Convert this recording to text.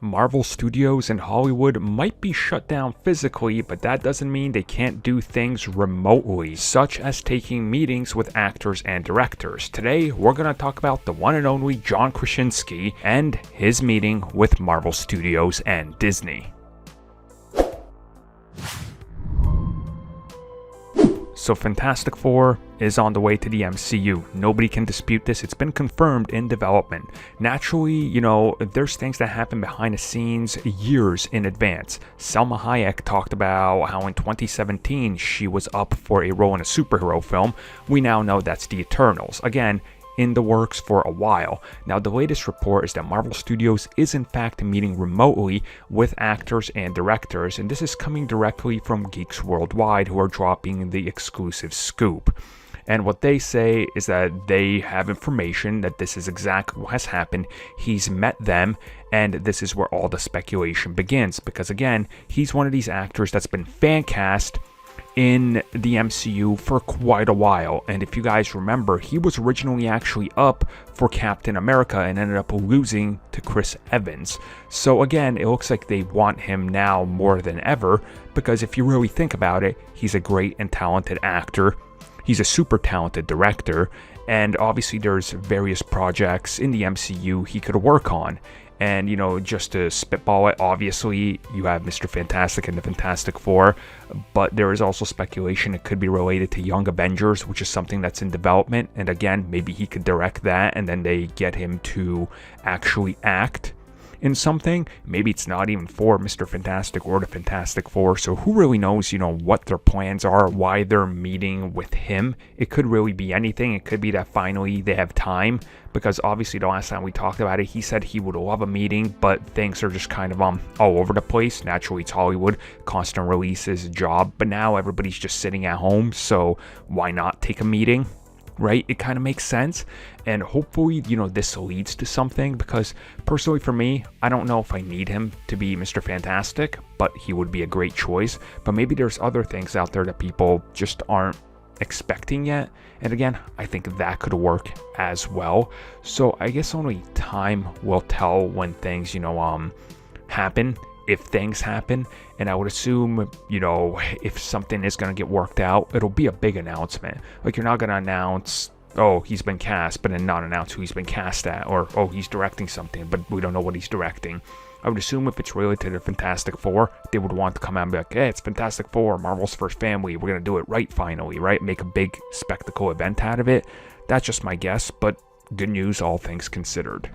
Marvel Studios and Hollywood might be shut down physically, but that doesn't mean they can't do things remotely, such as taking meetings with actors and directors. Today, we're going to talk about the one and only John Krasinski and his meeting with Marvel Studios and Disney. So Fantastic Four is on the way to the MCU. Nobody can dispute this. It's been confirmed in development. Naturally, there's things that happen behind the scenes years in advance. Salma Hayek talked about how in 2017 she was up for a role in a superhero film. We now know that's the Eternals. Again, in the works for a while. Now, the latest report is that Marvel Studios is in fact meeting remotely with actors and directors, and this is coming directly from Geeks Worldwide, who are dropping the exclusive scoop. And what they say is that they have information that this is exactly what has happened. He's met them, and this is where all the speculation begins. Because again, he's one of these actors that's been fan cast in the MCU for quite a while. And if you guys remember, he was originally actually up for Captain America and ended up losing to Chris Evans. So again, it looks like they want him now more than ever, because if you really think about it, he's a great and talented actor. He's a super talented director, and obviously there's various projects in the MCU he could work on. And, just to spitball it, obviously you have Mr. Fantastic and the Fantastic Four, but there is also speculation it could be related to Young Avengers, which is something that's in development. And again, maybe he could direct that, and then they get him to actually act in something. Maybe it's not even for Mr. Fantastic or the Fantastic Four, so who really knows, what their plans are, why they're meeting with him. It could really be anything. It could be that finally they have time, because obviously the last time we talked about it, he said he would love a meeting, but things are just kind of all over the place. Naturally, it's Hollywood, constant releases, job, but now everybody's just sitting at home, so why not take a meeting? Right? It kind of makes sense. And hopefully, this leads to something, because personally for me, I don't know if I need him to be Mr. Fantastic, but he would be a great choice. But maybe there's other things out there that people just aren't expecting yet. And again, I think that could work as well. So I guess only time will tell when things, happen. If things happen, and I would assume, if something is going to get worked out, it'll be a big announcement. Like, you're not going to announce, oh, he's been cast, but then not announce who he's been cast at, or, oh, he's directing something, but we don't know what he's directing. I would assume if it's related to the Fantastic Four, they would want to come out and be like, hey, it's Fantastic Four, Marvel's first family, we're going to do it right finally, right? Make a big spectacle event out of it. That's just my guess, but good news, all things considered.